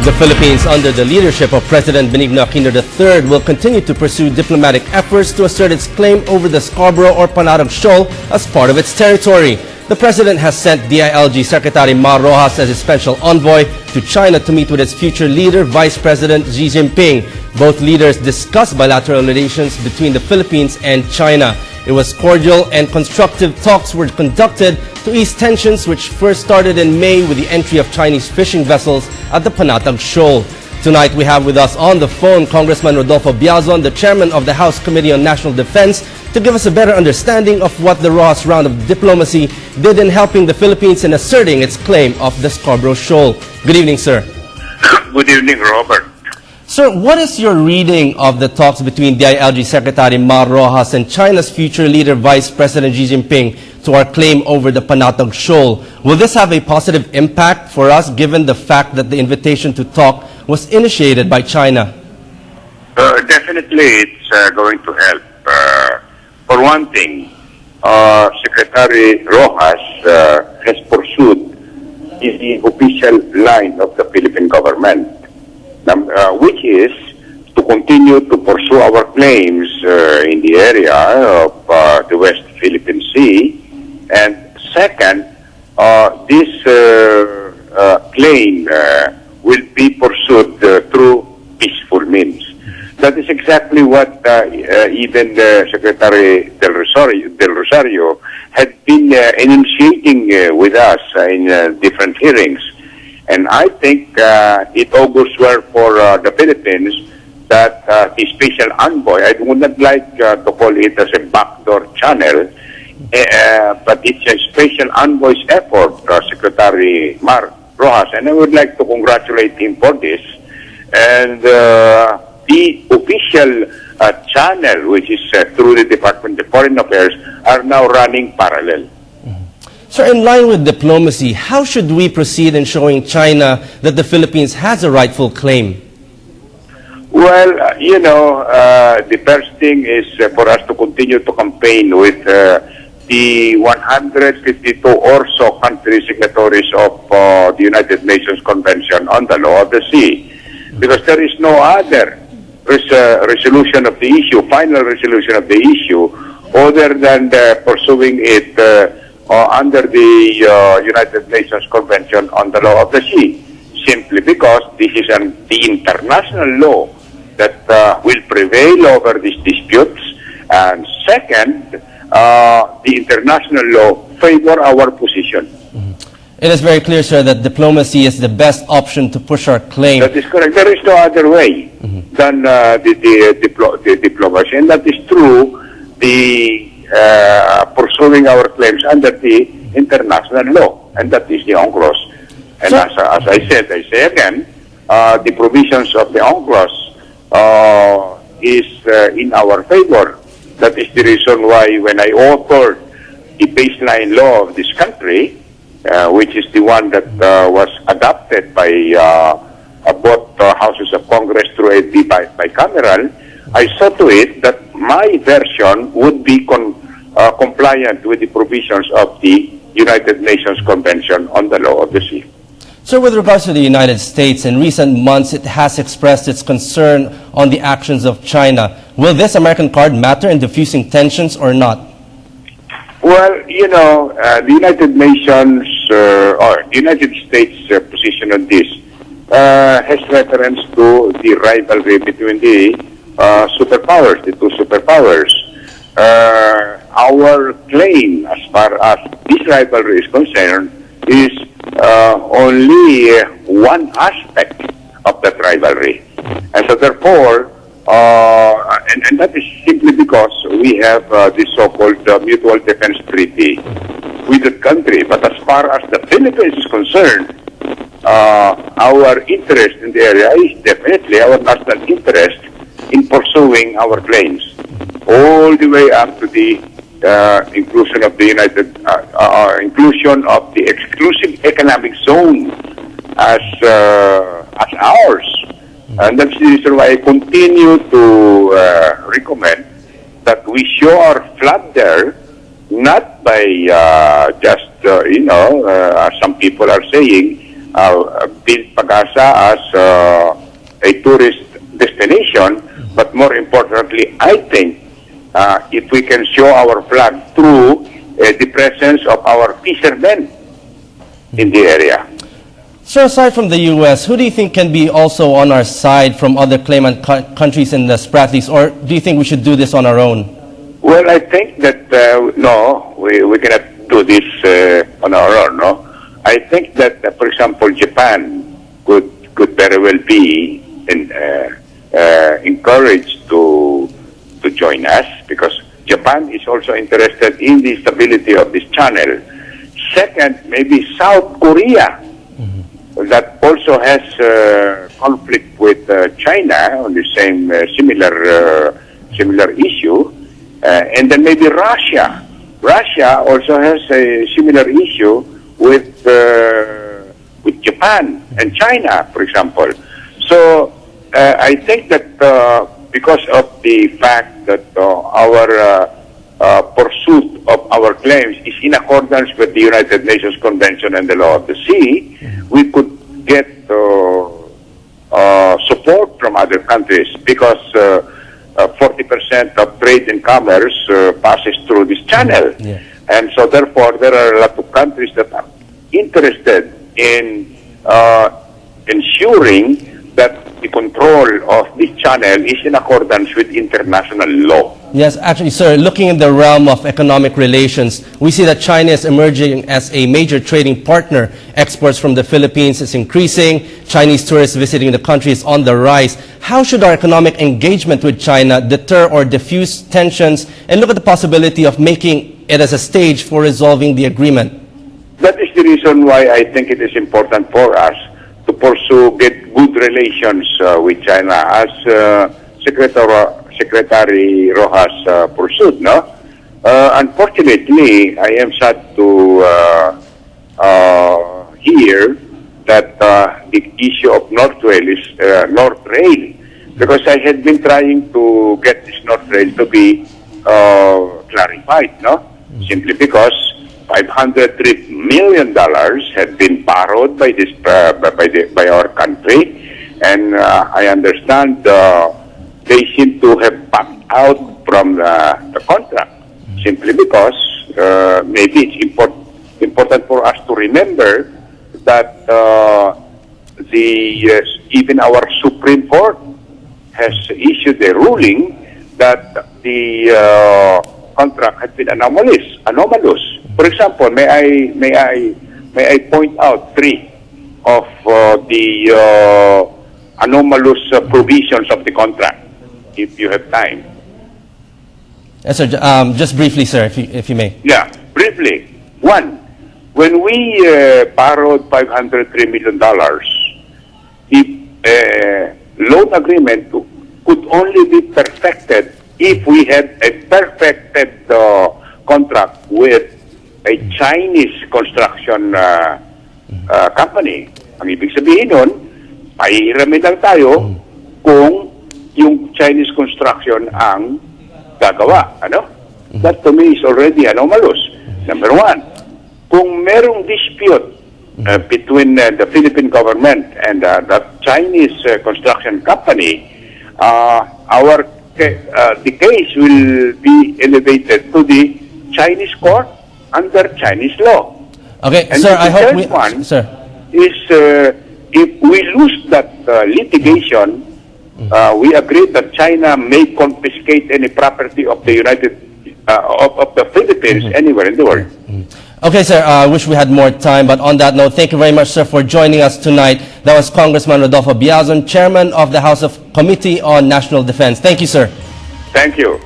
The Philippines, under the leadership of President Benigno Aquino III, will continue to pursue diplomatic efforts to assert its claim over the Scarborough or Panatag Shoal as part of its territory. The President has sent DILG Secretary Mar Rojas as a special envoy to China to meet with its future leader, Vice President Xi Jinping. Both leaders discussed bilateral relations between the Philippines and China. It was cordial and constructive talks were conducted to ease tensions which first started in May with the entry of Chinese fishing vessels at the Panatag Shoal. Tonight we have with us on the phone Congressman Rodolfo Biazon, the chairman of the House Committee on National Defense, to give us a better understanding of what the Rojas round of diplomacy did in helping the Philippines in asserting its claim of the Scarborough Shoal. Good evening, sir. Good evening, Robert. Sir, what is your reading of the talks between DILG Secretary Mar Rojas and China's future leader, Vice President Xi Jinping, to our claim over the Panatag Shoal? Will this have a positive impact for us, given the fact that the invitation to talk was initiated by China? Definitely, it's going to help. For one thing, Secretary Rojas has pursued the official line of the Philippine government, which is to continue to pursue our claims in the area of the West Philippine Sea. And second, this claim will be pursued through peaceful means. That is exactly what even Secretary Del Rosario had been initiating with us in different hearings. And I think it augurs well for the Philippines that the special envoy, I would not like to call it as a backdoor channel, but it's a special envoy's effort, Secretary Mar Rojas, and I would like to congratulate him for this. And the official channel, which is through the Department of Foreign Affairs, are now running parallel. Sir, in line with diplomacy, how should we proceed in showing China that the Philippines has a rightful claim? Well, the first thing is for us to continue to campaign with the 152 or so country signatories of the United Nations Convention on the Law of the Sea. Because there is no other resolution of the issue, final resolution of the issue, other than pursuing it under the United Nations Convention on the Law of the Sea, simply because this is the international law that will prevail over these disputes. And second, the international law favor our position. It is very clear, sir, that diplomacy is the best option to push our claim. That is correct. There is no other way than the diplomacy, and that is true. Pursuing our claims under the international law, and that is the UNCLOS. And as I say again, the provisions of the UNCLOS is in our favor. That is the reason why when I authored the baseline law of this country, which is the one that was adopted by both houses of Congress through a bicameral, I saw to it that my version would be compliant with the provisions of the United Nations Convention on the Law of the Sea. So with regards to the United States, in recent months it has expressed its concern on the actions of China. Will this American card matter in diffusing tensions or not? Well, the United Nations or the United States position on this has reference to the rivalry between the superpowers, the two superpowers. Our claim as far as this rivalry is concerned is only one aspect of that rivalry. And so therefore, and that is simply because we have the so-called mutual defense treaty with the country. But as far as the Philippines is concerned, our interest in the area is definitely our national interest in pursuing our claims, all the way up to the inclusion of the inclusion of the exclusive economic zone as ours. And that's the reason why I continue to recommend that we show our flag there, not by just, as some people are saying, build Pag-asa as a tourist destination, but more importantly, I think if we can show our flag through the presence of our fishermen in the area. Sir, aside from the U.S., who do you think can be also on our side from other claimant countries in the Spratlys, or do you think we should do this on our own? Well, I think that, no, we cannot do this on our own, no? I think that, for example, Japan could very well be encouraged to join us, because Japan is also interested in the stability of this channel. Second, maybe South Korea, that also has conflict with China on the same similar issue, and then maybe Russia. Russia also has a similar issue with Japan and China, for example. So I think that because of the fact that our pursuit of our claims is in accordance with the United Nations Convention and the Law of the Sea, we could get support from other countries, because 40% of trade and commerce passes through this channel. Yeah. And so therefore there are a lot of countries that are interested in ensuring that the control of this channel is in accordance with international law. Yes, actually, sir, looking in the realm of economic relations, we see that China is emerging as a major trading partner. Exports from the Philippines is increasing. Chinese tourists visiting the country is on the rise. How should our economic engagement with China deter or diffuse tensions, and look at the possibility of making it as a stage for resolving the agreement? That is the reason why I think it is important for us to get good relations with China, as Secretary Rojas pursued, no? Unfortunately, I am sad to hear that the issue of North Rail, because I had been trying to get this North Rail to be clarified, no? Simply because $503 million had been borrowed by this by our country, and I understand they seem to have backed out from the contract, simply because maybe it's important for us to remember that even our Supreme Court has issued a ruling that the contract had been anomalous. For example, may I point out three of the anomalous provisions of the contract, if you have time. Yes, sir. Just briefly, sir, if you may. Yeah, briefly. One, when we borrowed $503 million, the loan agreement could only be perfected if we had a perfected contract with a Chinese construction company. Ang ibig sabihin nun, pahihiramin lang tayo kung yung Chinese construction ang gagawa. Ano? That to me is already anomalous. Number one, kung merong dispute between the Philippine government and the Chinese construction company, the case will be elevated to the Chinese court under Chinese law. Okay, and sir, I hope we... one sir. is if we lose that litigation, we agreed that China may confiscate any property of the of the Philippines anywhere in the world. Okay, sir, I wish we had more time, but on that note, thank you very much, sir, for joining us tonight. That was Congressman Rodolfo Biazon, Chairman of the House of Committee on National Defense. Thank you, sir. Thank you.